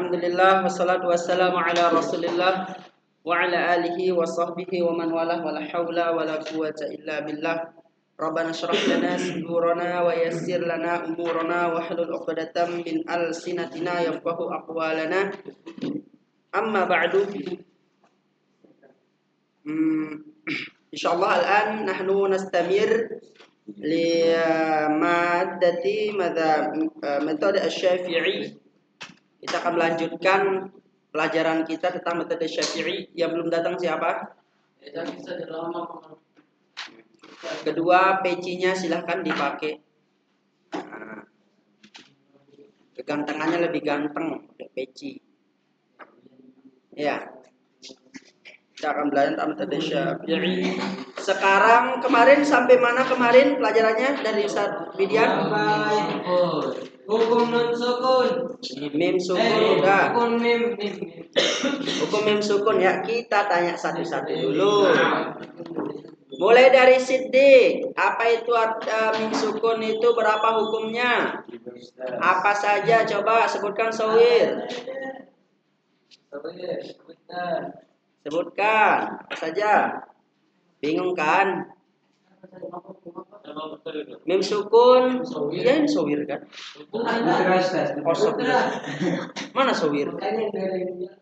Alhamdulillah wassalatu wassalamu ala Rasulillah wa ala alihi wa sahbihi wa man walah wa la haula wa la quwwata illa billah. Rabbana shrah lana sudurana wa yassir lana umurana wa hlul 'uqdatam min alsinatina yafqahu aqwalana. Amma ba'du. Insyaallah al'an nahnu nastamir li maddati metode Asy-Syafi'i. Kita akan melanjutkan pelajaran kita tentang metode Syafi'i. Yang belum datang siapa? Kedua, pecinya silahkan dipakai. Kegantengannya lebih ganteng pakai peci. Ya. Kita akan belajar tentang metode Syafi'i. Sekarang kemarin sampai mana kemarin pelajarannya dari Ustaz Bidian? Hukum nun sukun. Mim sukun udah. Hukum mim. Hukum mim sukun ya. Kita tanya satu-satu dulu. Mulai dari Siddiq. Apa itu mim sukun itu, berapa hukumnya? Apa saja coba sebutkan Sawir. Sebutkan apa saja. Bingung kan? Mim sukun, ya ini Sawir kan? Mana Sawir? Enggak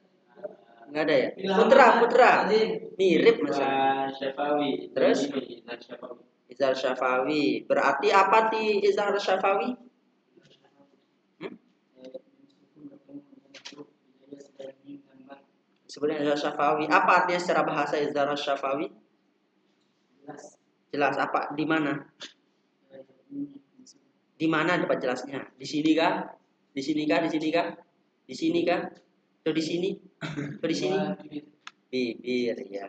ada ya? Putra. Mirip masalah. Syafawi. Terus? Izhar Syafawi. Berarti apa ti Izhar Syafawi? Sebenarnya Izhar Syafawi. Apa artinya secara bahasa Izhar Syafawi? Jelas apa? Di mana? Di mana dapat jelasnya? Di sini kah? Di sini kah? Di sini kah? Di sini kah? Atau di sini? Atau di sini? Bibir ya.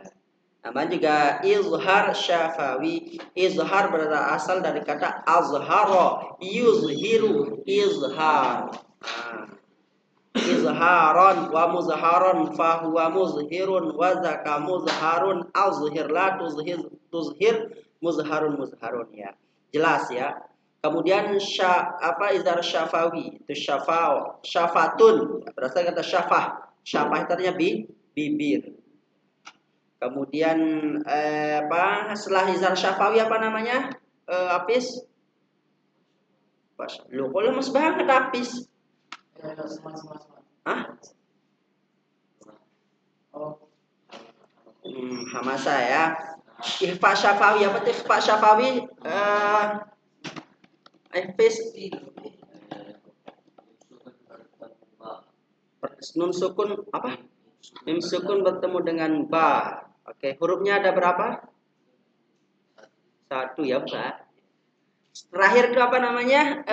Namanya juga izhar syafawi. Izhar berasal dari kata azhara, yuzhiru, izhar. Izharon wa muzharon fa huwa muzhirun wa zaka muzharun azhir la tuzhir muzharun ya. Jelas ya. Kemudian izhar syafawi itu syafatun berasal kata syafah. Syafah itu artinya bibir. Kemudian setelah izhar syafawi apa namanya? Apis. Lu kok lemes banget Apis. Hah? Hamasa ya. Ikhfa syafawi apa itu ikhfa syafawi? Apis. Nun sukun apa? Mim sukun bertemu dengan ba. Oke, hurufnya ada berapa? 1 ya, Mbak. Terakhir itu apa namanya?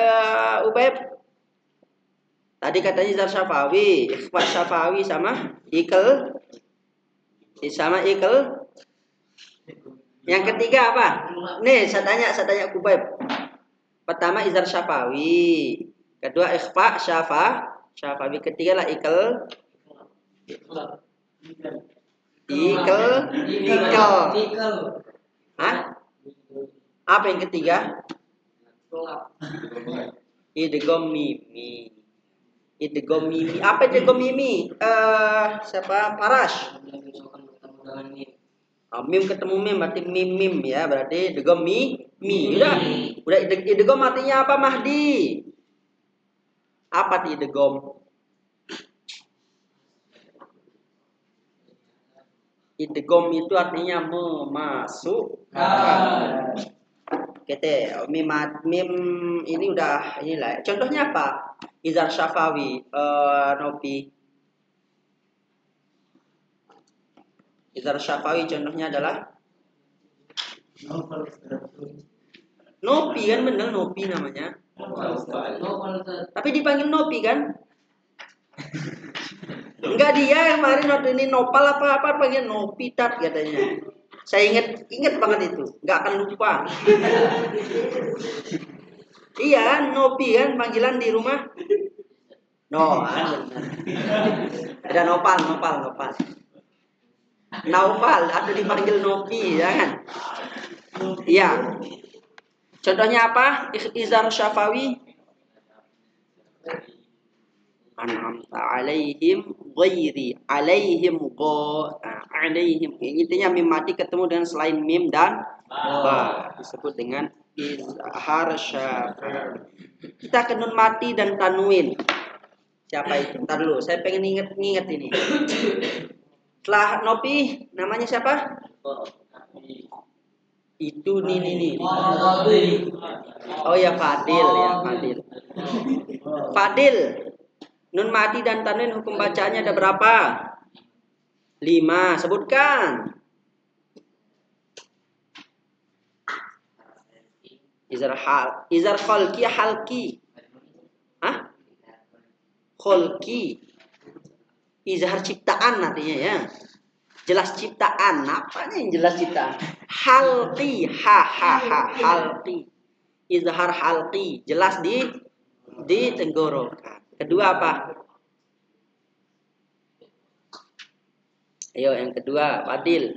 Ubaib. Tadi katanya izhar syafawi, ikhfa syafawi sama ikel. Yang ketiga apa? Nih, saya tanya Ubaib. Pertama izhar syafawi, kedua ikhfa syafawi, ketiga lah ikel. Hah? Apa yang ketiga? Idgham mimi. Apa idgham mimi? Siapa? Parash. Mim ketemu mim berarti mim ya, berarti idgham mi. Udah idgham artinya apa Mahdi? Apa di idgham? Idgham itu artinya memasukkan. Mim ini udah inilah. Contohnya apa? Izhar syafawi, Nopi. Izhar syafawi contohnya adalah Nopi kan, bener Nopi namanya. Tapi dipanggil Nopi kan? Enggak, dia kemarin waktu ini Nopal apa panggil Nopi tat katanya. Saya ingat banget itu, enggak akan lupa. Iya, Nopi kan panggilan di rumah. Ada Nopal. Naufal atau dipanggil Nopi ya kan? Iya. Contohnya apa? Izhar syafawi. an'amta alaihim ghairi alaihim alaihim. Intinya mim mati ketemu dengan selain mim dan ba disebut dengan izhar syafa. Kita ke nun mati dan tanwin. Siapa itu? Ntar dulu, saya pengen inget ini. Setelah Nopi, namanya siapa? Itu nih. Oh ya Fadil ya Fadil. Fadil. Nun mati dan tanwin hukum bacanya ada berapa? 5. Sebutkan. Izar khalqi halqi. Hah? Khalqi. Izhar ciptaan artinya ya. Jelas ciptaan. Apanya yang jelas ciptaan? Halqi. Halqi. Izhar halqi. Jelas di tenggorokan. Kedua apa? Ayo yang kedua, Fadil.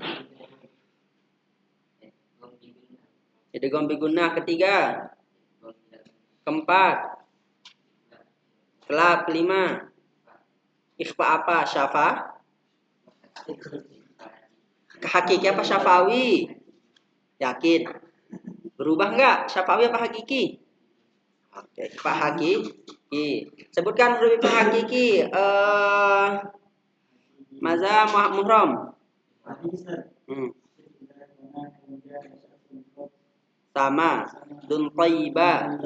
Idgham bigunnah ketiga. Keempat. Kelima. Ikhfa apa? Syafa? Hakiki apa syafawi? Yakin? Berubah enggak? Syafawi apa hakiki? Oke, ikhfa hakiki. Sebutkan huruf ikhfa hakiki. Maza Muhram. Sama dun tayyiba.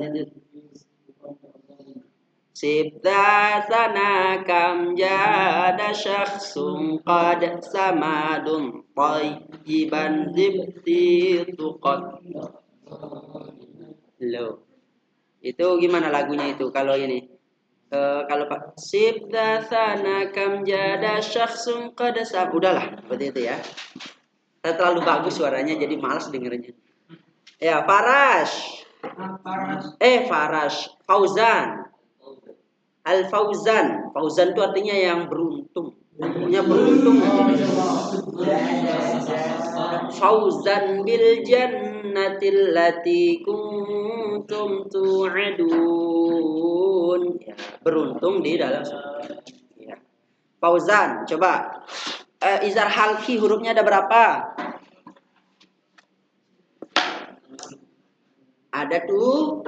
Sibta sana kam jada syakhsun qad samadun tayyiban zibti tuqad. Loh. Itu gimana lagunya itu kalau ini? Kalau Pak Sibta sana kam jada syakhsun qad sam. Udahlah, seperti itu ya. Terlalu bagus suaranya jadi malas dengernya. Ya, Farash. Fauzan. Al-Fauzan. Fauzan itu artinya yang beruntung. Pokoknya beruntung. Fauzan bil jannatil lati kuntum tu'adun. Ya, beruntung di dalam surga. Ya. Fauzan, coba. Izhar halqi hurufnya ada berapa? Ada 7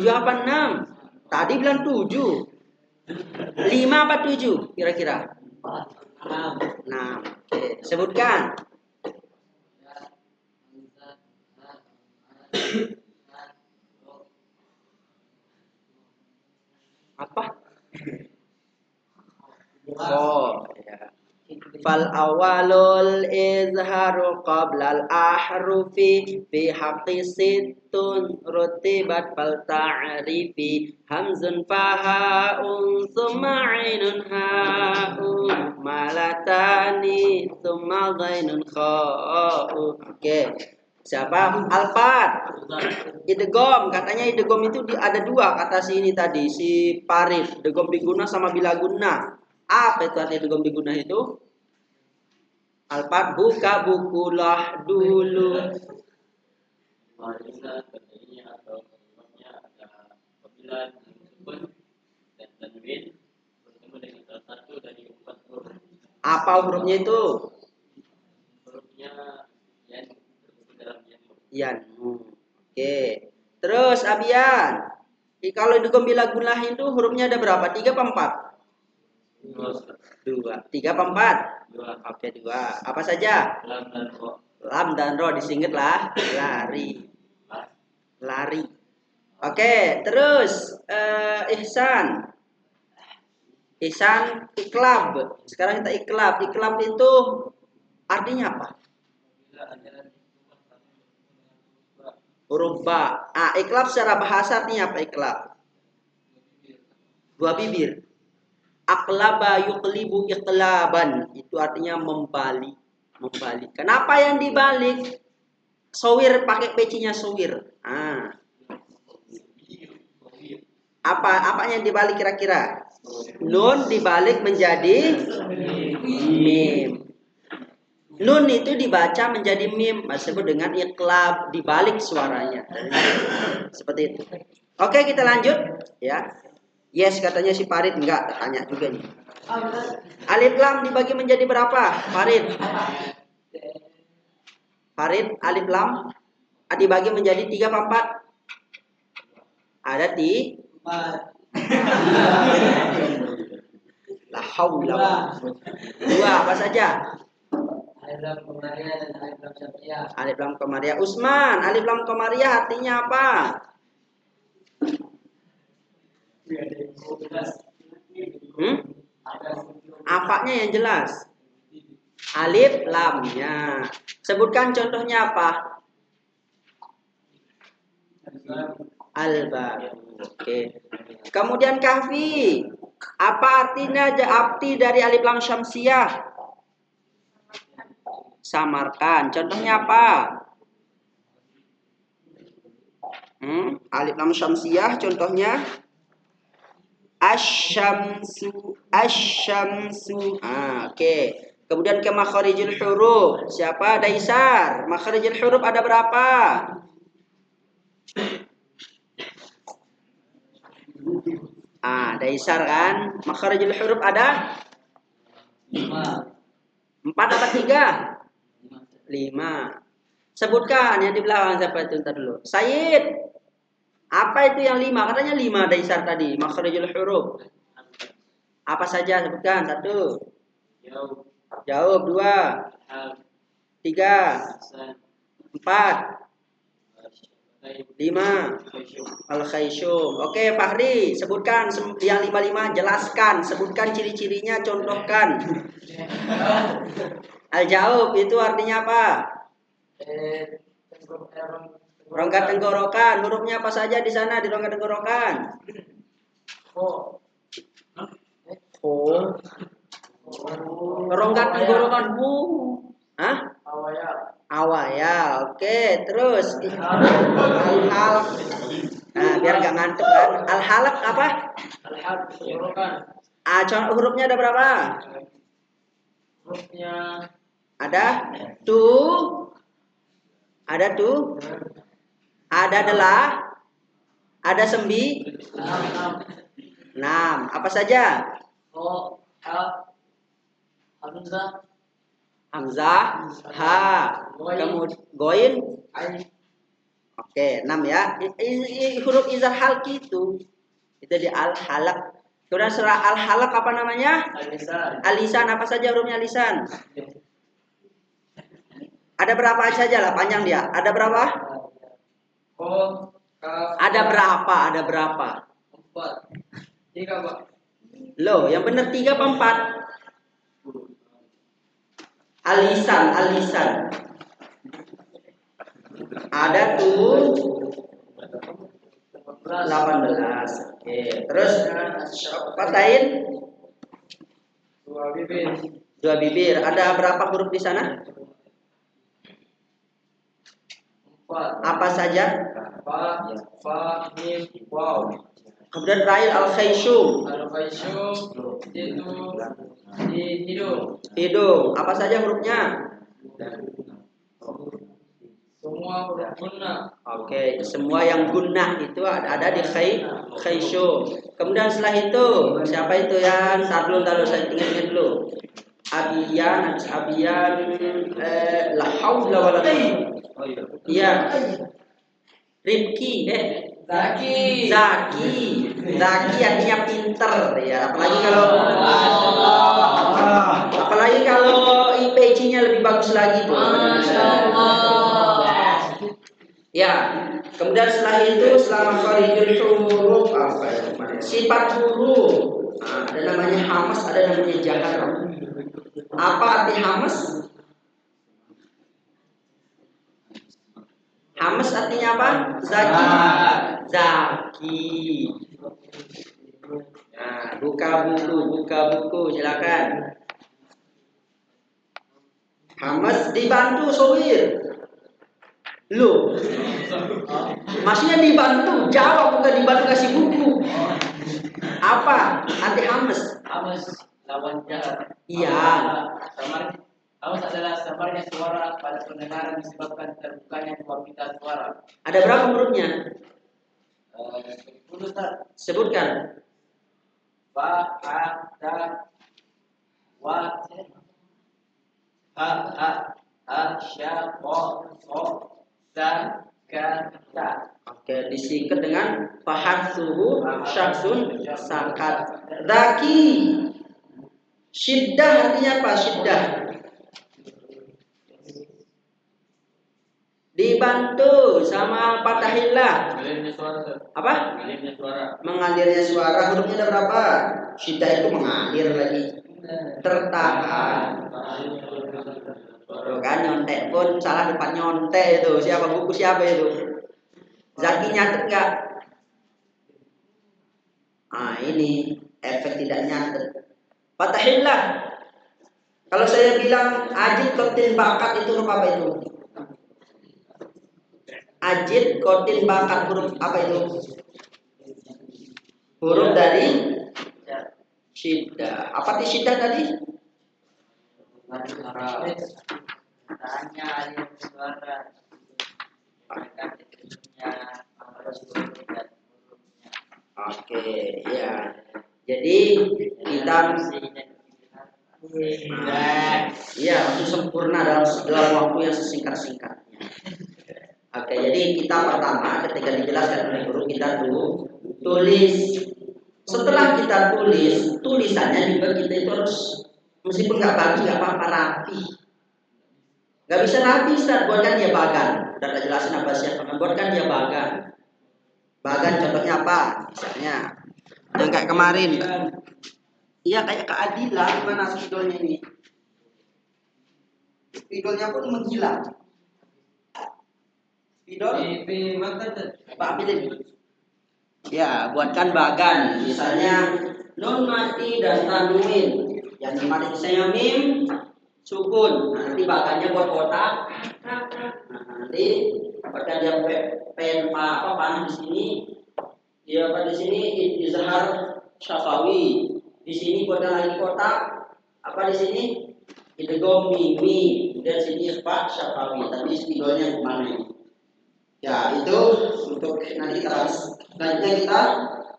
apa 6? Tadi bilang 7. 5 apa 7 kira-kira? 6. Oke, sebutkan. Apa? Oh, ya. Fal awalul izharu qablal ahrufi fi haqqi sittun rutibat fal ta'rifi hamzun faha'un thumma 'ainun ha'un malatani thumma ghainun kha'un. Oke. Siapa? Alfat. Idgham, katanya idgham itu ada 2 kata sini tadi si Parif, idgham bigunnah sama bilaguna. Apa itu artinya idgham bigunnah itu? Alfat, buka bukulah dulu. Apa hurufnya itu? Hurufnya yan. Oke. Terus Abian. Kalau idgham bilaguna itu hurufnya ada berapa? 3 apa 4? 2. 3 apa 4? 2. Oke, 2. Apa saja? Lam dan ro disingkat lah. Lari. Oke, terus Ihsan. Ihsan iklab. Sekarang kita iklab. Iklab itu artinya apa? Huruf ba. Iklab secara bahasa artinya apa iklab? 2 bibir. Aqlaba yuqlibu iqlaban. Itu artinya membalik. Kenapa yang dibalik? Sowir pakai pecinya sowir. Apa yang dibalik kira-kira? Nun dibalik menjadi mim. Nun itu dibaca menjadi mim, disebut dengan iqlab, dibalik suaranya. Seperti itu. Oke, kita lanjut ya. Yes, katanya si Farid. Enggak, tanya juga nih. Alif lam dibagi menjadi berapa, Farid? Farid, alif lam dibagi menjadi 3 apa 4? Ada di 4. La haula. 2 apa saja? Alif lam qamariyah dan alif lam syamsiyah. Alif lam qamariyah. Usman, alif lam qamariyah artinya apa? Apanya yang jelas? Alif lamnya. Sebutkan contohnya apa? Al-ba. Oke. Kemudian kahfi. Apa artinya arti dari alif lam syamsiyah? Samarkan. Contohnya apa? Alif lam syamsiyah contohnya asyamsu. Oke. Kemudian ke makharijul huruf. Siapa? Daisar. Makharijul huruf ada berapa? Daisar kan? Makharijul huruf ada 5. 4 atau 3? 5. Sebutkan yang di belakang siapa itu? Ntar dulu. Said. Apa itu yang 5? Katanya 5 daisar tadi. Makharijul huruf. Apa saja? Sebutkan. 1. Jawab. 2. 3. 4. 5. Al-khaysyum. Oke, Fahri, sebutkan yang 5 jelaskan, sebutkan ciri-cirinya, contohkan. Al-jawab itu artinya apa? Rongga tenggorokan. Hurufnya apa saja di sana di rongga tenggorokan? Rongga tenggorokan awaya. Oke, terus al-hal. Biar gak ngantuk kan. Al-halak apa? Hurufnya ada berapa? Hurufnya ada tuh. Ada 6. Apa saja? Hamzah, ha, kemudian goin. Oke, 6 ya. Huruf izhar halki itu di al-halak. Kemudian surah al-halak apa namanya? Al-lisan. Apa saja hurufnya lisan? Ada berapa saja lah panjang dia? Ada berapa? Ada berapa? 4. 3, Pak. Loh, yang benar 3 apa 4? Al-lisan. Ada tuh 18. Oke, terus patahin 2 bibir. Ada berapa huruf di sana? 4. Apa saja? Fa, mim, waw. Kemudian Rail al-khaysyum. Itu di hidung. Apa saja hurufnya? Semua huruf gunnah. Oke, semua yang gunnah itu ada di khaysyum. Kemudian setelah itu, siapa itu yang? Taruh saya ingat dulu. Abiyan, la haula wala quwwata. Iya. Rifki, Zaki artinya pinter ya. Apalagi kalau IPC-nya lebih bagus lagi tuh. Ya. Kemudian setelah makharijul huruf apa ya? Sifat huruf. Ada namanya hamas, ada namanya jahar. Apa arti hamas? Hamas artinya apa? Zaki. Nah, buka buku, silakan. Hamas dibantu Sohir. Loh. Maksudnya dibantu, jawab bukan dibantu kasih buku. Apa arti hamas? Hamas lawan jahar. Iya. Hamas adalah sabarnya suara pada pendengaran disebabkan terbukanya dua pita suara. Ada berapa hurufnya? Sebutkan. Fa, ha, ta, wa, ha, sya, ko, so, sa, ka, ta. Oke, disikat dengan fahatsuhu syaksun sakat. Daki. Syiddah artinya apa? Syiddah. Dibantu sama patahillah. Mengalirnya suara. Apa? Mengalirnya suara. Mengalirnya suara. Hurufnya ada berapa? Syiddah itu mengalir lagi. Tertahan. Tuh kan nyontek pun salah depan nyontek itu. Siapa buku siapa itu? Zaki nyatet nggak? Ah ini efek tidak nyatet. Fatahillah. Kalau saya bilang ajid kotin bakat itu huruf apa itu? Ajid kotin bakat huruf apa itu? Huruf dari syiddah. Apa di syiddah tadi? Tanya alirnya suara. Oke, ya. Jadi kita iya itu sempurna dalam waktu yang sesingkat-singkatnya. Oke, jadi kita pertama ketika dijelaskan oleh guru kita tulis. Setelah kita tulis, tulisannya juga kita itu harus meskipun nggak bagus nggak apa-apa rapi. Nggak bisa rapi, Ustaz, buatkan dia bagan. Udah jelasin apa siapa, buatkan dia bagan. Bagan contohnya apa? Misalnya yang kayak kemarin. Iya kayak keadilan gimana spidolnya ini? Spidolnya pun menghilang. Spidol? Pak Pilih. Ya, buatkan bagan. Misalnya nun mati dan tanwin. Yang mati misalnya mim, sukun. Nah, nanti bagannya buat kotak. Nah, nanti buatkan dia pen apa panah di sini. Dia apa di sini izhar syafawi. Di sini buatkan lagi kotak. Apa di sini? Idgham mimi. Dan sini ikhfa syafawi. Tapi spidolnya kemana ini? Ya itu untuk nanti kita bahas. Selanjutnya kita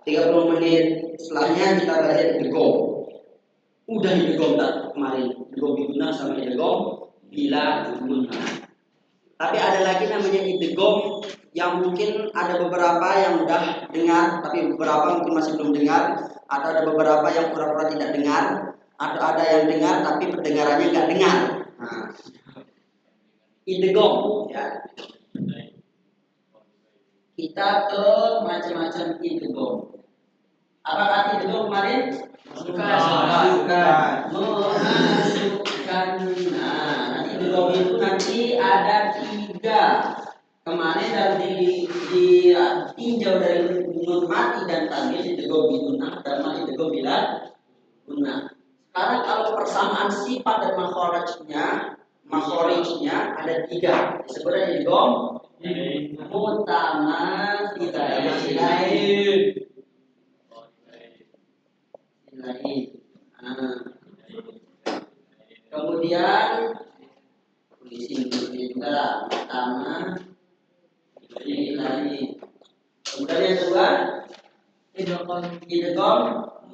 30 menit setelahnya kita belajar idgham. Udah idgham tak kemarin idgham biduna sama idgham bila guna. Tapi ada lagi namanya idgham yang mungkin ada beberapa yang udah dengar tapi beberapa mungkin masih belum dengar, atau ada beberapa yang pura-pura tidak dengar, atau ada yang dengar tapi pendengarannya nggak dengar. Nah, idgham ya. Kita ke macam-macam idgham. Apa arti idgham kemarin? Memasukkan. Nah, nanti idgham itu nanti ada 3. Kemarin dari tinjau dari nun mati dan tanwin idgham bidunah dan mati idgham bila guna. Sekarang kalau persamaan sifat dan makhorijnya ada 3. Disebutnya idgham mutamatsilain. Kemudian di sini juga pertama ini lagi. Kemudian yang kedua idgham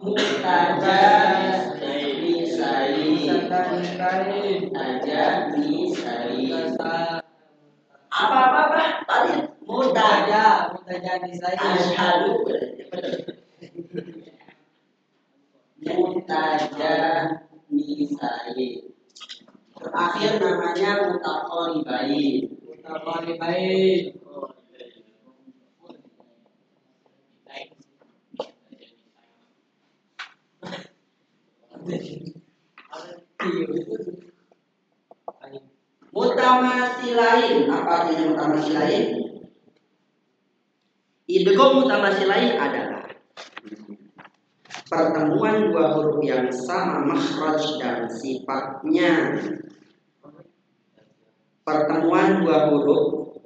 mutajanisai. Apa tadi? Mutajanisai. Asyhadu. Mutajanisai. Terakhir namanya mutaqaribain. Mutamatsilain. Apa artinya mutamatsilain? Idgham mutamatsilain adalah pertemuan dua huruf yang sama makhraj dan sifatnya. Pertemuan dua huruf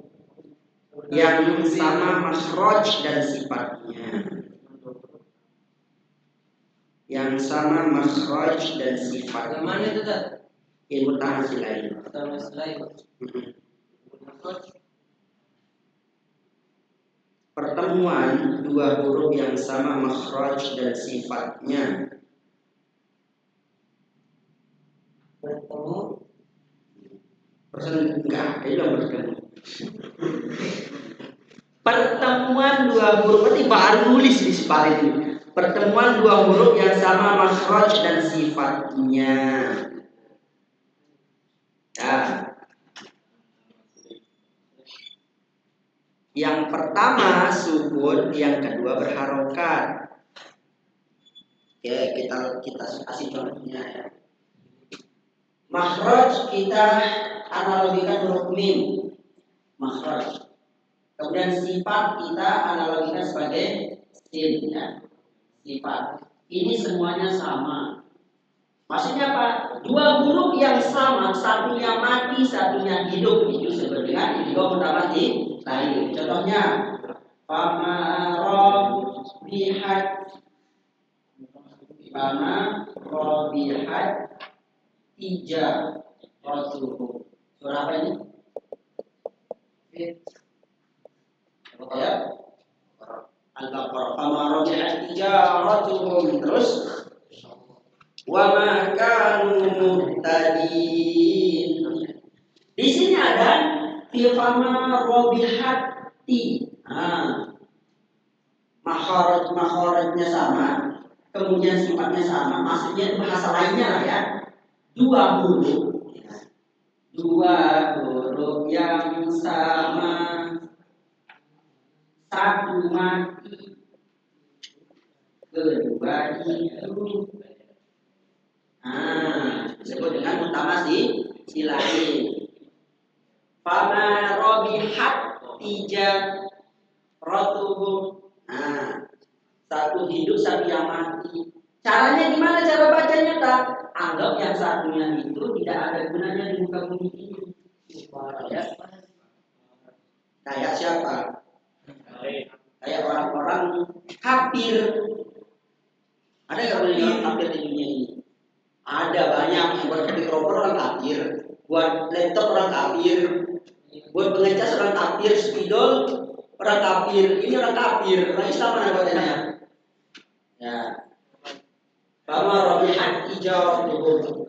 yang sama makhraj dan sifatnya. Yang sama makhraj dan sifatnya. Mana itu tadi? Ilmu mutamatsilain. pertemuan dua huruf yang sama makhraj dan sifatnya. Bertemu. Persen enggak ada yang bertemu. Pertemuan dua huruf, berarti baru nulis di sepaling ini. Pertemuan dua huruf yang sama makhraj dan sifatnya. Ya. Yang pertama sukun, yang kedua berharokat. Oke, kita kasih contohnya ya. Makhraj kita analogikan huruf mim. Makhraj. Kemudian sifat kita analogikan sebagai sin ya. Sifat. Ini semuanya sama. Maksudnya apa? Dua huruf yang sama, satunya mati, satunya hidup. Itu seperti dengan idgham mutamatsi lain. Contohnya, Fama robihat tiga rotuhu. Surah apa ini? Ya. Al-Baqarah. Fama robihat tiga rotuhu. Terus wa ma kanu muhtadin. Di sini ada fi fama robihati. Makharajnya sama, kemudian sifatnya sama, maksudnya bahasa lainnya lah ya. Dua huruf yang sama, satu mati, kedua hidup. Disebut dengan mutamasi silain. Fama robihat tiga rotuhum. Satu hidup, satu yang mati. Caranya gimana cara bacanya tak? Anggap yang satunya itu tidak ada gunanya di muka bumi ini. Kayak siapa? Kayak orang-orang kafir. Ada nggak boleh orang kafir di dunia ini? Ada banyak. Yang buat mikrofon orang kafir, buat laptop orang kafir, buat pengecas orang kafir, spidol orang kafir. Ini orang kafir. Orang Islam mana bacanya? Ya. Fama robihat tijaratuhum.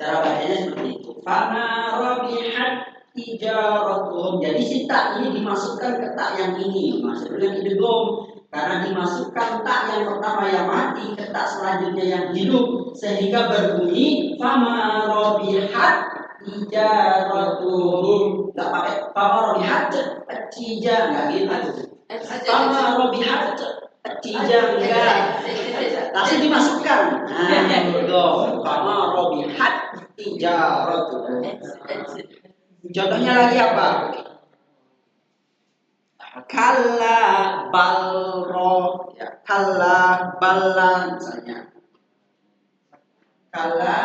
Cara bacanya seperti itu. Fama robihat tijaratuhum. Jadi si tak ini dimasukkan ke tak yang ini, masuk dengan idgham. Karena dimasukkan tak yang pertama yang mati ke tak selanjutnya yang hidup, sehingga berbunyi fama robihat tijaratuhum. Enggak pakai fama robihat tija, enggak gitu. Fama robihat tija enggak. Langsung dimasukkan. Fama robihat tijaratuhum. Contohnya lagi apa? Kalla balro, ya, kalla balla misalnya. Kalla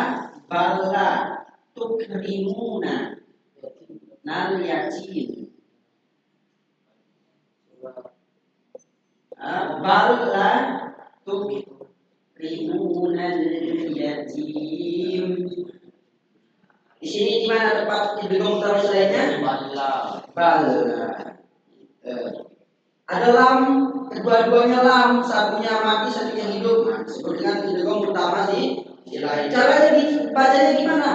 balla tukrimuna nal yatim. Balla tukrimuna nal yatim. Di sini gimana tempat idgham terus lainnya? Balla. Ada lam, kedua-duanya lam, satunya mati, satunya hidup. Seperti dengan idgham utama sih. Caranya bacanya gimana?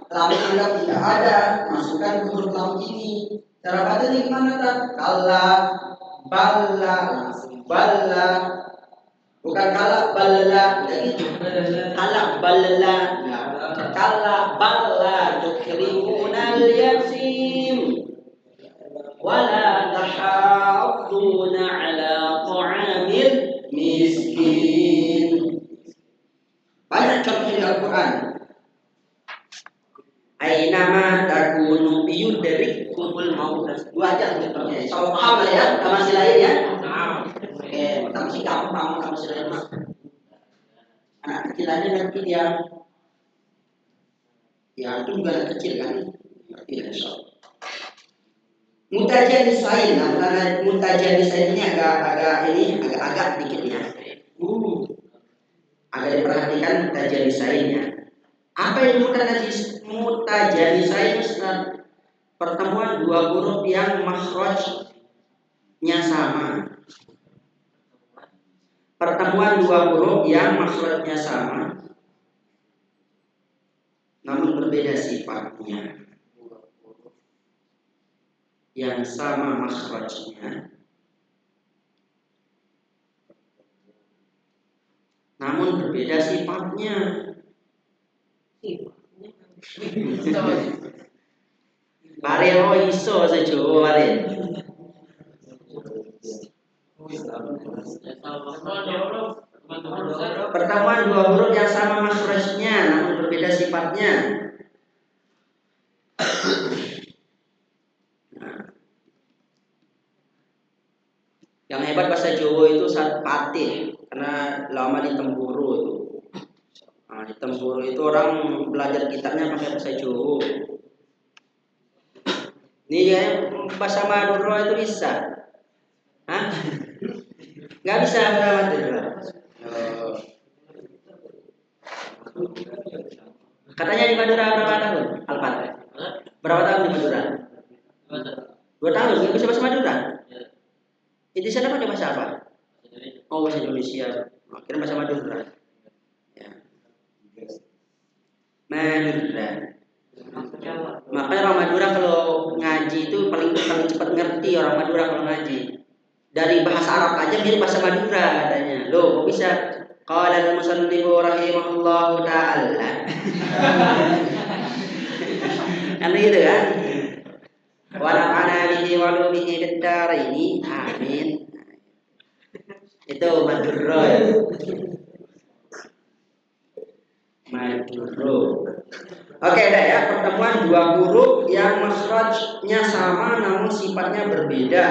Lam anggap tidak ada, masukkan huruf lam ini. Cara bacanya gimana tak? Kalla, balla, langsung balla. Bukan kalla balla, tidak gitu. Kalla balla, kalla balla tukrimunal yatim. Wala tahadduna ala ta'amil miskin. Banyak contoh di Al-Quran. Ainama takunu yudrikumul maut. Dua aja contohnya. Kalau paham lah ya, masih lain ya. Oke, masih gampang, masih lain mah. Anak kecil aja nanti dia, ya itu juga anak kecil kan. Tidak bisa. Mutajanisain, nah mutajanisain ini agak dikit ya. Agak diperhatikan mutajanisainnya. Apa itu mutajanisain? Pertemuan dua huruf yang makhrajnya sama, pertemuan dua huruf yang makhrajnya sama namun berbeda sifatnya. Yang sama makhrajnya namun berbeda sifatnya. Mari oh iso sejo mari. Pertemuan dua huruf yang sama makhrajnya namun berbeda sifatnya. Yang hebat bahasa Jawa itu saat patih karena lama di Temburu itu. Nah, di Temburu itu orang belajar kitabnya pakai bahasa Jawa. Ini ya bahasa Madura itu bisa. Hah? Nggak bisa bahasa Madura. Oh. Katanya di Madura berapa tahun? Alfat. Berapa tahun di Madura? 2 tahun. Nggak bisa bahasa Madura? Di sana pakai bahasa apa? Oh, bahasa Indonesia. Akhirnya bahasa Madura. Ya. Madura. Makanya orang Madura kalau ngaji itu paling cepat ngerti orang Madura kalau ngaji. Dari bahasa Arab aja mirip bahasa Madura katanya. Loh, kok bisa? Qala al-musannifu rahimahullahu ta'ala. Kan gitu kan? Wa nafa'ana bihi wa lumihi bid-daraini. Amin. Itu Madura. Madura. Oke, dah ya, pertemuan dua huruf yang makhrajnya sama namun sifatnya berbeda.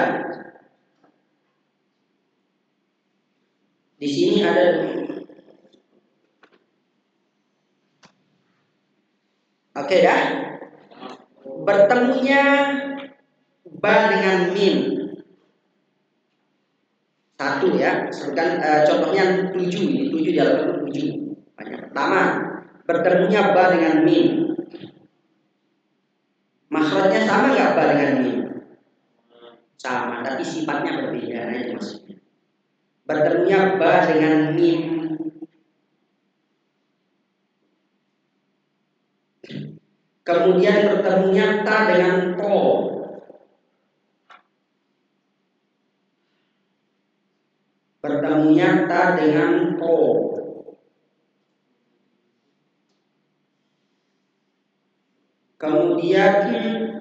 Di sini ada oke dah. Bertemunya ba dengan mim. Satu ya, sebutkan contohnya 7 ini, 7 di halaman 7. Pertama, bertemunya ba dengan mim. Makhrajnya sama nggak ba dengan mim? Sama, tapi sifatnya berbeda. Nah, itu maksudnya. Bertemunya ba dengan mim. Kemudian bertemunya ta dengan to. Bertemunya ta dengan to. Kemudian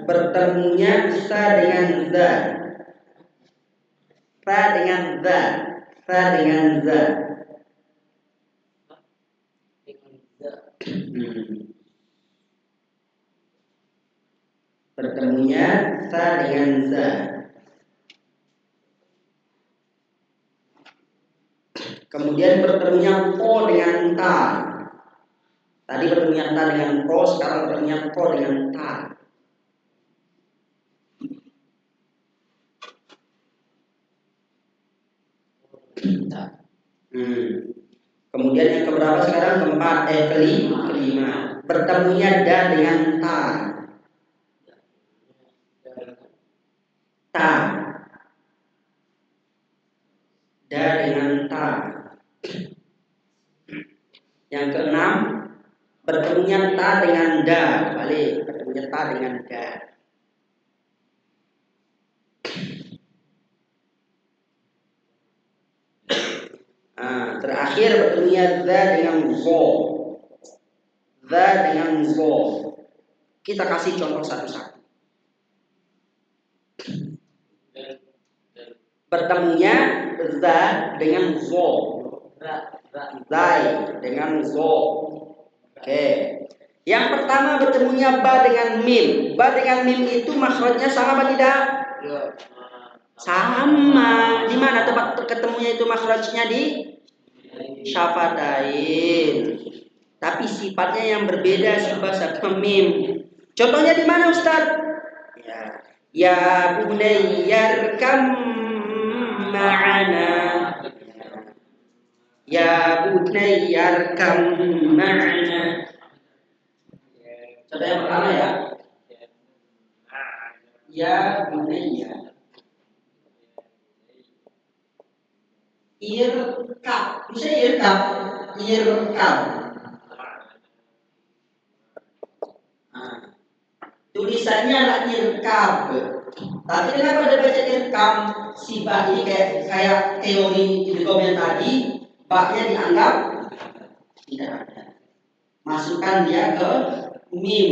bertemunya sa dengan za. Fa dengan za. Fa dengan za. Bertemunya sa dengan za. Kemudian bertemunya po dengan ta. Tadi bertemunya ta dengan po, sekarang bertemunya po dengan ta. Kemudian yang keberapa sekarang? Kelima. Bertemunya da dengan ta. Ta. Da dengan ta. Yang keenam, bertemunya ta dengan da. Balik, bertemunya ta dengan da. Terakhir bertemunya za dengan zo. Za dengan zo. Kita kasih contoh satu-satu. Bertemunya za dengan zo. Zai dengan zo. Oke. Yang pertama bertemunya ba dengan mim. Ba dengan mim itu makhrajnya sama apa tidak? Sama. Di mana tempat ketemunya itu makhrajnya? Di syafatain. Tapi sifatnya yang berbeda sifat sama mim. Contohnya di mana Ustaz? Ya bunayyarkam ma'ana. Ya bunayyarkam ma'ana. Contoh yang pertama ya. Ya bunayya. Irkab. Bisa irkab. Irkab. Nah, tulisannya adalah irkab. Tapi kenapa ada baca irkab? Si ba ini kayak teori komen tadi, baknya dianggap tidak ada. Masukkan dia ke mim.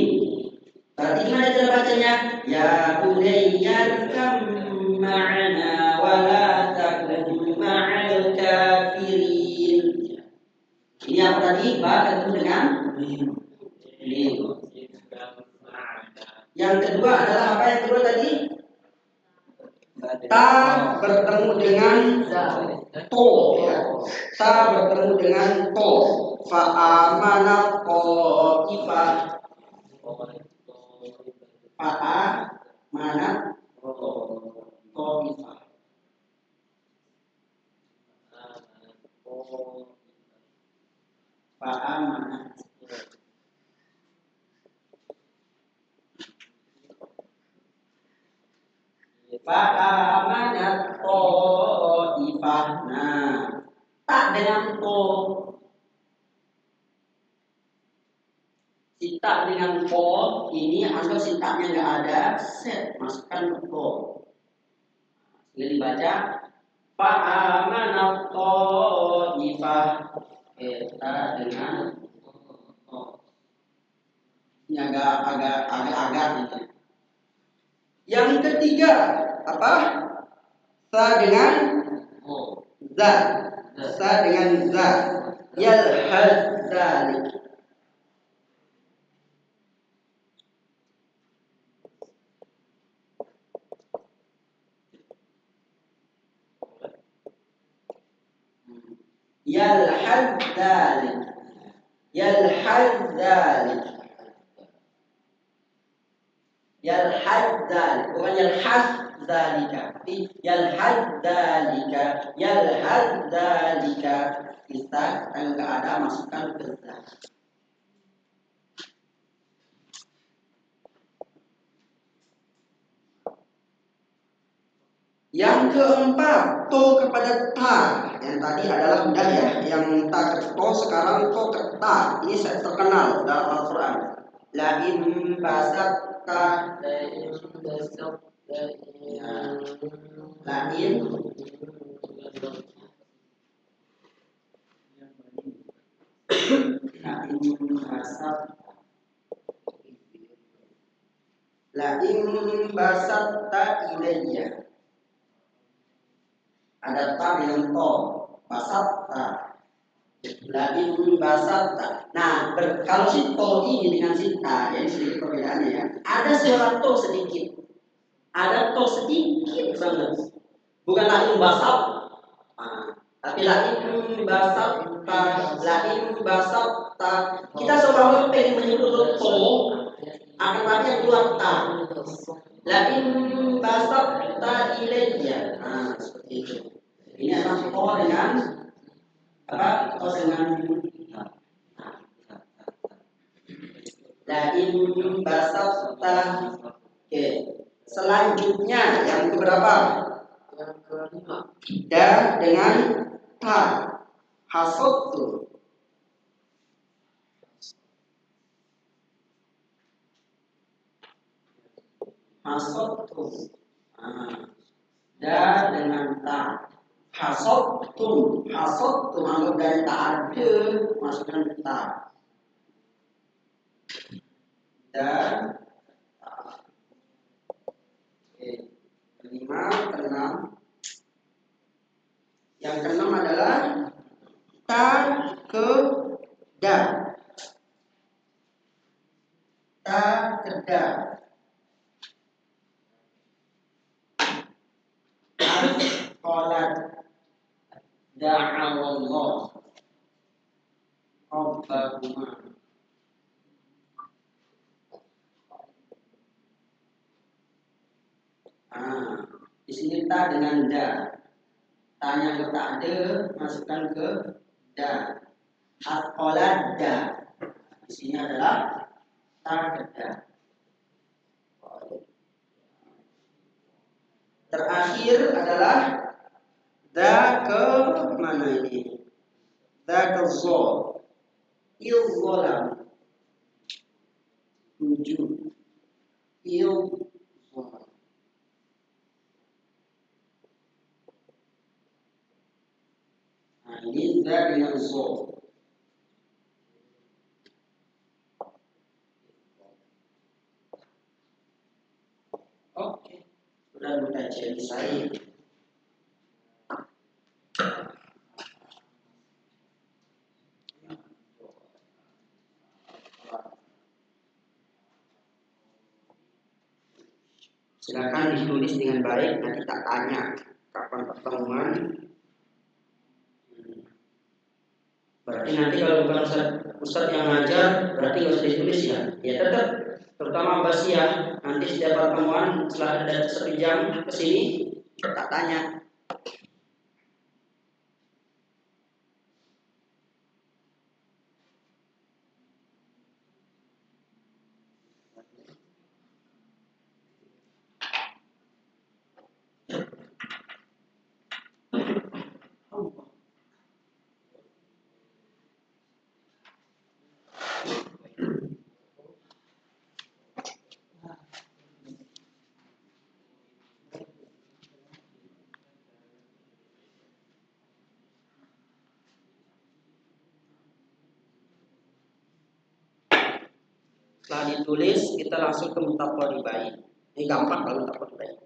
Berarti gimana cara bacanya? Ya bunayya kam ma'ana wa la takun ma'al kafirin. Ini apa tadi? Ba ketemu dengan mim. Yang kedua adalah apa yang kedua tadi? Ta bertemu dengan to, ya. Ta bertemu dengan to. Fa amana qaifah. Fa amana qaifah. Fa amana. Fa'amanat ta'ifah. Nah, tak dengan to. Sintak dengan to ini atau sintaknya nggak ada, set masukkan ke to. Ini dibaca fa'amanat ta'ifah. Kita dengan to. Ini agak gitu. Yang ketiga apa? Sa dengan za. Sa dengan za. Yalhad dzalik. Yalhad dzalik. Yalhad dzalik. Yalhad dzalik. Bukan yalhad dzalika. Yalhad dzalika. Yalhad dzalika. Kita yang enggak ada masukkan ke za. Yang keempat, to kepada ta. Yang tadi adalah udah ya. Yang ta ke to, sekarang to ke ta. Ini saya terkenal dalam Al-Quran. La in basatta. La in basatta ilayya. Ada ta dengan to. Basatta. La in basatta. Nah, kalau si to ini dengan si ta, jadi sedikit perbedaannya ya. Ada suara to sedikit. Ada to sedikit banget. Bukan la in basat. Nah, tapi la in basatta. La in basatta. Kita seolah-olah pengen menyebut to, akan tapi yang keluar ta. La in basatta ilayya. Nah, seperti itu. Ini adalah to dengan apa? To dengan la in basatta. Oke. Selanjutnya yang keberapa? Yang kelima. Da dengan ta. Hasabtu. Hasabtu. Da dengan ta. Hasabtum. Hasabtum anggap dari tak ada masukkan ta. Da. Kelima, keenam. Yang keenam adalah ta ke da. Ta ke da. Qalat da'awallah rabbahuma. Di sini ta dengan da. Tanya ke tak ada, masukkan ke da. Qalat da. Di sini adalah ta ke da. Terakhir adalah Dzaka mana ini? Dzaka zo. Ilzolam. 7. Ilzolam. Nah, ini za dengan zo. Oke, sudah mudah selesai. Silakan ditulis dengan baik, nanti tak tanya kapan pertemuan. Berarti nanti kalau bukan Ustaz yang ngajar, berarti nggak usah ditulis ya. Ya tetap, terutama Basia, nanti setiap pertemuan setelah ada 1 jam ke sini, tak tanya. Setelah ditulis, kita langsung ke mutaqaribain. Ini gampang kalau mutaqaribain.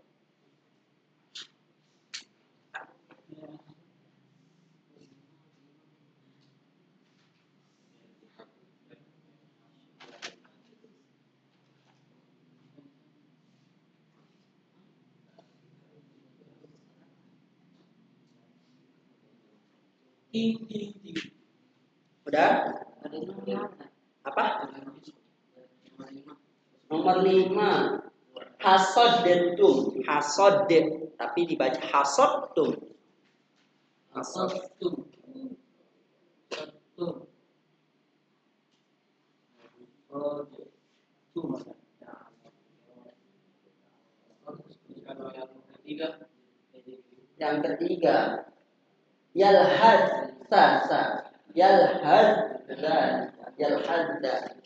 Udah? Apa? Nomor 5. Hasadtum. Hasad, tapi dibaca hasadtum. Hasadtum. Yang ketiga, yalhad sasa, yalhad dan yalhadda.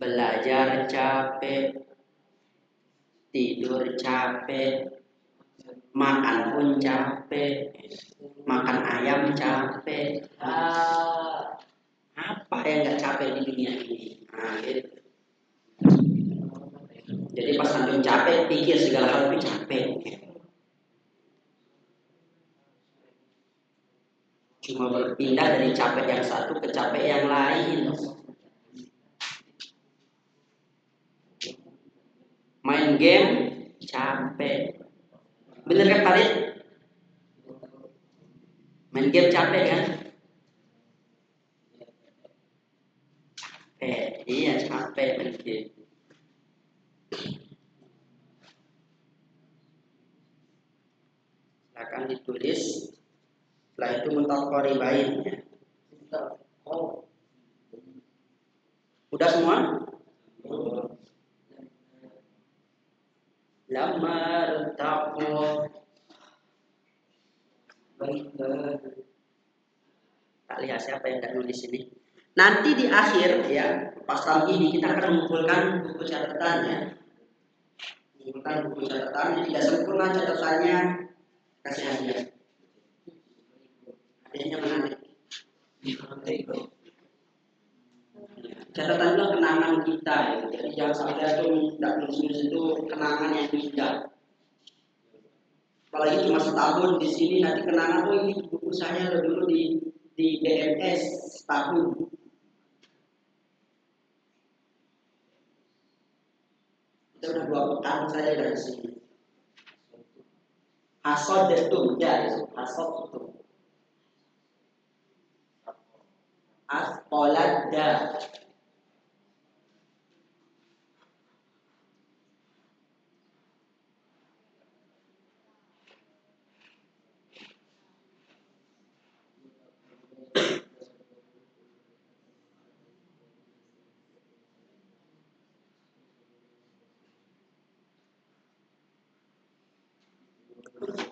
Belajar capek, tidur capek, makan pun capek, makan ayam capek. Apa yang nggak capek di dunia ini? Nah, gitu. Jadi pas antum capek, pikir segala hal itu capek. Cuma berpindah dari capek yang satu ke capek yang lain. Main game capek. Bener kan Farid? Main game capek kan? Iya capek main game. Akan ditulis. Setelah itu mutaqaribain. Oh. Udah semua? Lamar taqwa. Tak lihat siapa yang tak nulis ini. Nanti di akhir ya, pas tahun ini kita akan mengumpulkan buku catatannya. Mengumpulkan buku catatannya, tidak sempurna catatannya, kasih hadiah. Hadiahnya menarik. Catatan itu kenangan kita ya. Jadi jangan sampai itu tidak nulis itu kenangan yang indah. Apalagi cuma setahun di sini, nanti kenangan oh ini buku saya dulu di BMS setahun. Itu udah 2 pekan saya dari sini. Hasod itu ya, hasod itu. Asqolada.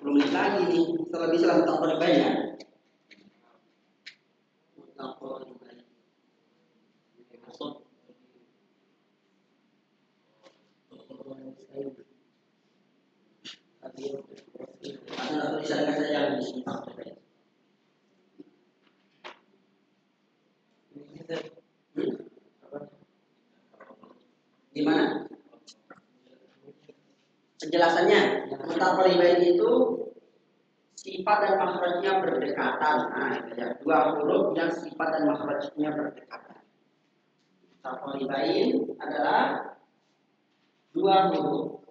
10 menit lagi nih. Setelah bisa lah mutaqarrib ya. Atau bisa dengar saja di sini. Gimana? Penjelasannya, mutaqaribain itu sifat dan makhrajnya berdekatan. Nah, itu ya. Dua huruf yang sifat dan makhrajnya berdekatan. Mutaqaribain adalah dua huruf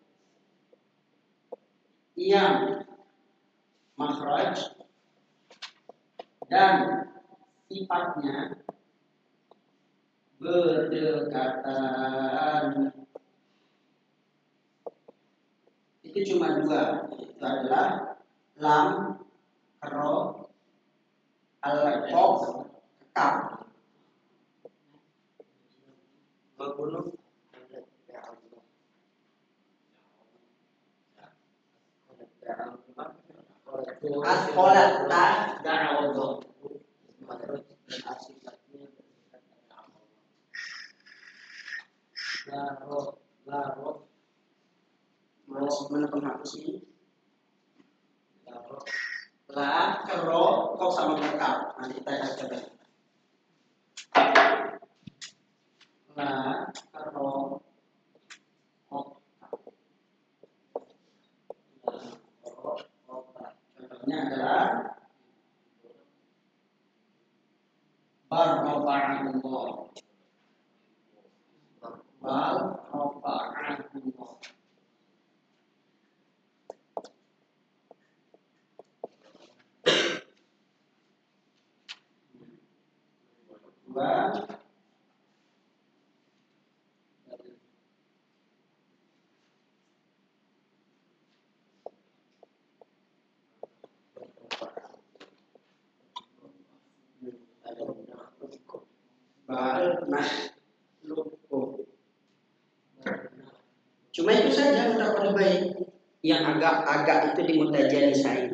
yang makhraj dan sifatnya berdekatan. Itu cuma dua, itu adalah lam, ro, al-qof, kaf. Membunuh as-qolat da'awallah. Mana penghapus ini? La, kero, kau sama kekal. Nanti kita coba. La, kero, contohnya adalah Barrofa'anullah. Barrofa'anullah. Dua. Cuma itu saja mutaqaribain yang agak-agak itu dimutajanisai.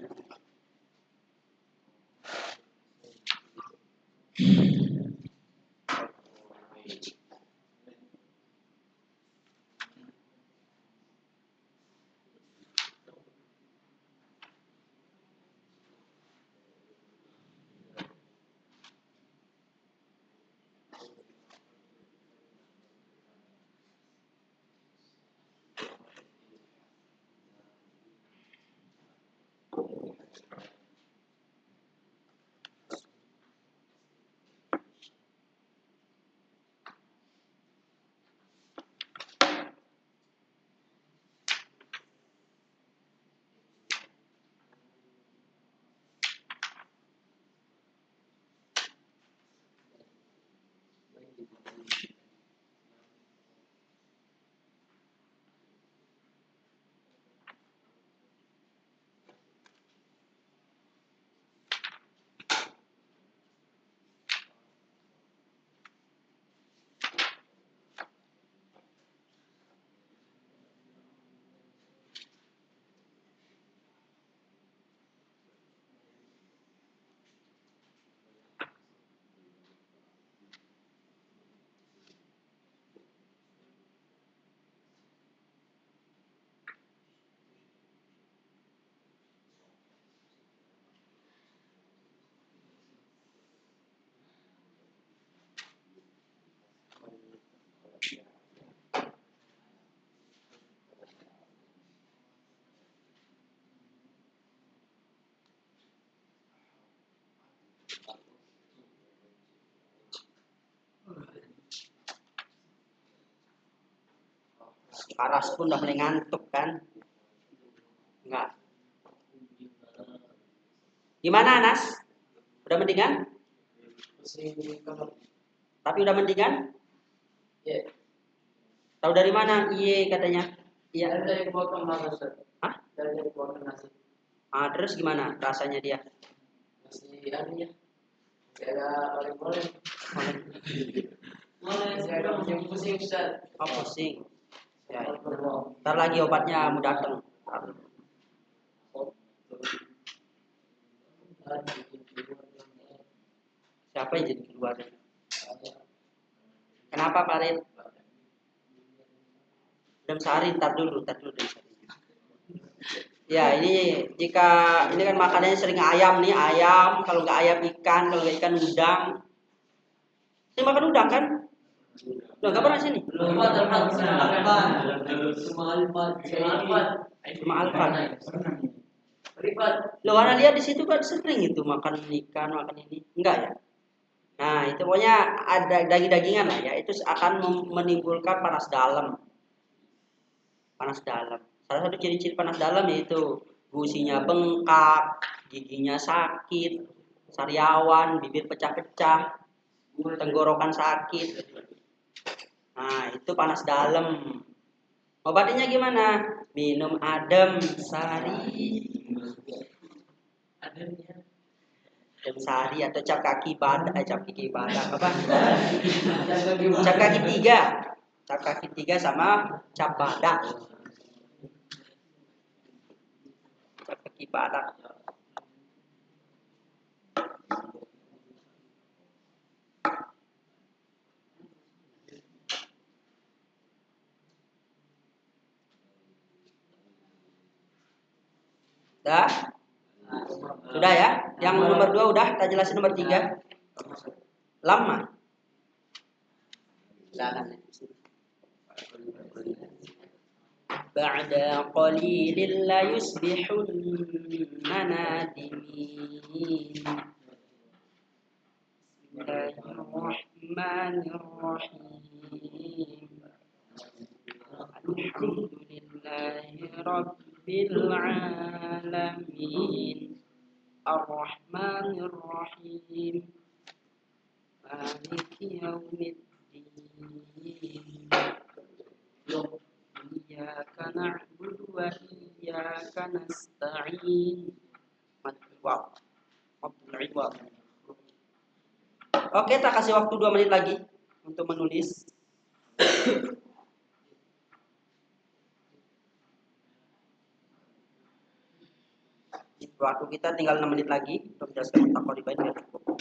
Paras pun udah mulai ngantuk kan? Enggak. Gimana Anas? Udah mendingan? Tapi udah mendingan? Iya. Tahu dari mana? Iya katanya. Iya. Dari potong nasi. Hah? Dari potong nasi. Ah, terus gimana rasanya dia? Masih anunya. Kayak oleh-oleh. Saya agak pusing Ustaz. Oh, pusing. Ya. Ntar lagi obatnya mau datang. Kenapa jadi keluar? Kenapa Farid? Dem sari, tar dulu Dem sari. Ya, ini jika ini kan makanannya sering ayam nih, ayam, kalau nggak ayam ikan, kalau nggak ikan udang. Ini makan udang kan? Udah nggak pernah sini? Cuma alfan. Loh, Ana lihat di situ kan sering itu makan ikan, makan ini. Enggak ya? Nah, itu pokoknya ada daging-dagingan lah ya. Itu akan menimbulkan panas dalam. Panas dalam. Salah satu ciri-ciri panas dalam yaitu gusinya bengkak, giginya sakit, sariawan, bibir pecah-pecah, tenggorokan sakit. Nah, itu panas dalam. Obatnya gimana? Minum adem sari. Adem sari atau cap kaki badak, apa? Cap kaki 3. Cap kaki 3 sama cap badak. Cap kaki badak. Sudah ya? Yang nomor 2 udah, kita jelasin nomor 3. Lama. Ba'da qalilin la yusbihun nadimin. Bismillahirrahmanirrahim. Alhamdulillahi rabbil alamin. Ar-Rahmanir-Rahim. Maliki yaumiddin. Iyyaka na'budu wa iyyaka nasta'in. Oke, kita kasih waktu 2 menit lagi untuk menulis. Waktu kita tinggal 6 menit lagi untuk menjelaskan mutaqaribain biar cukup.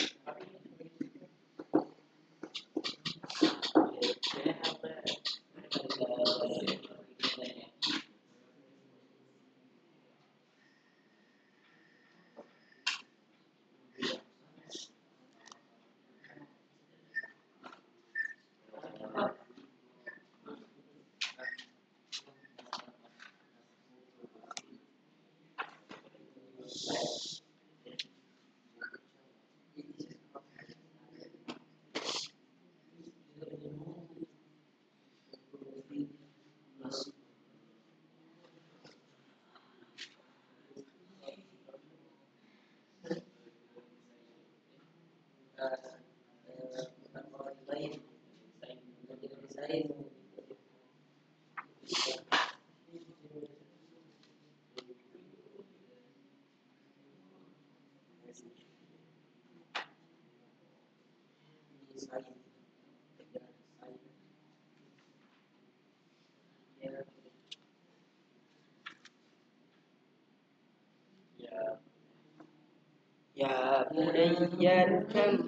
Ya bunayya kam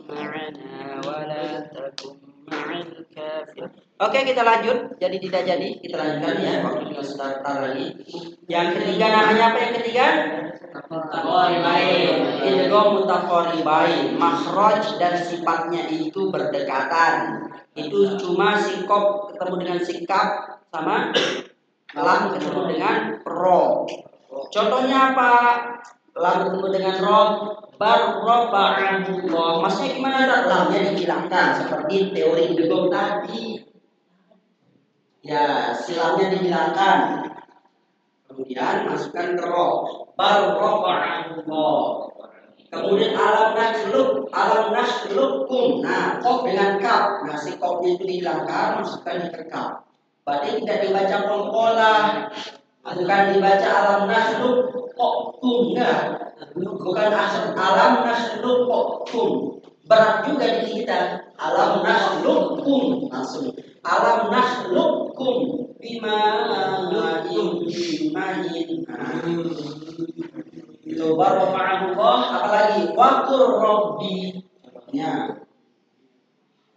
ma'ana wa la takum ma'al kafir. Oke, kita lanjut. Jadi tidak jadi, kita lanjutkan ya. Waktu juga sudah lagi. Yang ketiga namanya apa yang ketiga? Mutaqaribain. Idgham mutaqaribain. Makhraj dan sifatnya itu berdekatan. Itu cuma sikop ketemu dengan sikap sama lam ketemu dengan ro. Contohnya apa? Lam ketemu dengan ro, barrafa'ahullah. Maksudnya gimana? Lamnya dihilangkan seperti teori idgham tadi. Ya, silamnya dihilangkan. Kemudian masukkan ke ro, barrafa'ahullah. Kemudian alam nakhluqkum. Nah, kop dengan kaf. Nah, si kopnya itu dihilangkan, masukkan di kaf. Berarti tidak dibaca qolqola. Bukan dibaca alam nakhluqkum, enggak. Bukan alam nakhluqkum. Berat juga di kita. Alam nakhluqkum langsung. Alam nakhluqkum bima'in mahin. Itu baru ma'ahullah, apalagi waqur rabbi. Ya.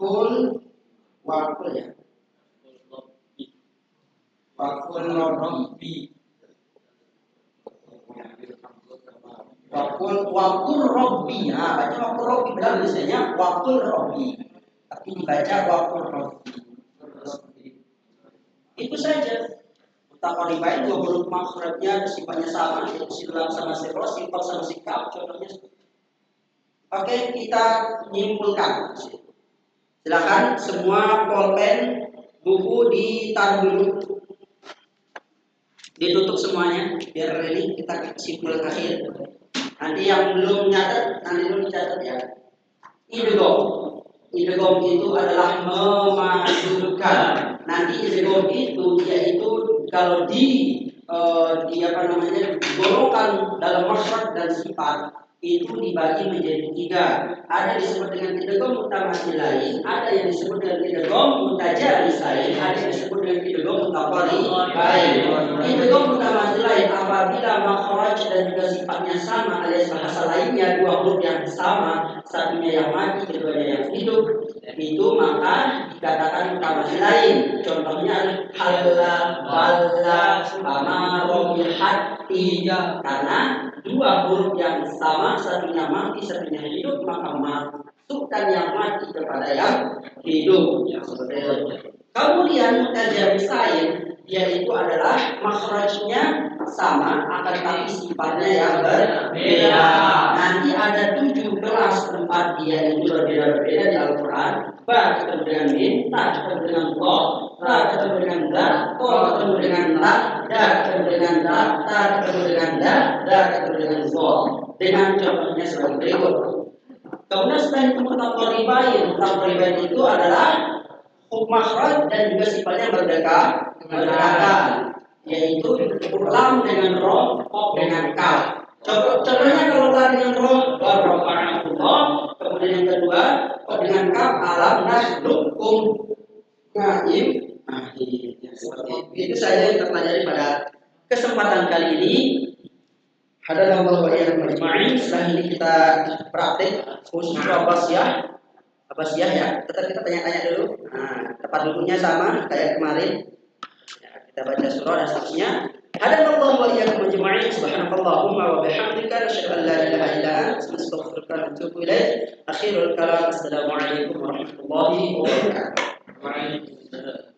Kul wakul ya. Wakul Rabbi. Wakul Rabbi. Nah, baca wakul Rabbi benar misalnya wakul Rabbi. Tapi dibaca wakul Rabbi. Itu saja. Mutaqaribain dua huruf makhrajnya sifatnya sama, yaitu silam sama sifat, sifat sama sikap, contohnya. Oke, kita nyimpulkan. Silakan semua pulpen buku ditaruh dulu, ditutup semuanya biar ini kita simpul akhir. Nanti yang belum nyatet nanti dulu dicatat ya. Idgham itu adalah memasukkan. Nanti idgham itu yaitu kalau di apa namanya digolongkan dalam makhraj dan sifat itu dibagi menjadi tiga. Ada disebut dengan idgham mutamatsil lain, ada yang disebut dengan idgham mutajalis lain, ada yang disebut dengan idgham mutaqarribain. Idgham mutamatsil lain apabila makhraj dan juga sifatnya sama alias bahasa lainnya dua huruf yang sama, satunya yang mati, keduanya yang hidup, itu maka dikatakan mutamatsil lain. Contohnya halla, balla, amaro, hati. Karena dua huruf yang sama, satunya mati, satunya hidup, maka masukkan yang mati kepada yang hidup. Kemudian mutajalis lain, yaitu adalah makhrajnya sama, akan tapi sifatnya yang berbeda. Nanti ada 7 kelas tempat dia itu berbeda-beda di Al-Quran. Ba ketemu dengan min, ta ketemu dengan ko, ra ketemu dengan da, ko ketemu dengan ta, da ketemu dengan da, ta ketemu dengan da ketemu dengan zo. Dengan contohnya sebagai berikut. Kemudian setelah itu mutaqarribain itu adalah huruf makhraj dan juga sifatnya berdekatan, yaitu lam dengan ro, dengan kaf. Contohnya kalau lam dengan ro, warrafa'atullah. Kemudian yang kedua dengan kaf, alam nakhluqukum naim. Seperti itu saja yang kita pelajari pada kesempatan kali ini. Hadanallahu wa iyyakum ajma'in. Setelah ini kita praktik khusus Abbasiyah ya. Tetap kita tanya-tanya dulu. Nah, tempat duduknya sama kayak kemarin. Ya, kita baca surah dan seterusnya. Hadanallahu wa iyyakum ajma'in. Subhanakallahumma wa bihamdika asyhadu an la ilaha illa anta astaghfiruka wa atubu ilaik. Akhirul kalam. Assalamualaikum warahmatullahi wabarakatuh. Waalaikumsalam.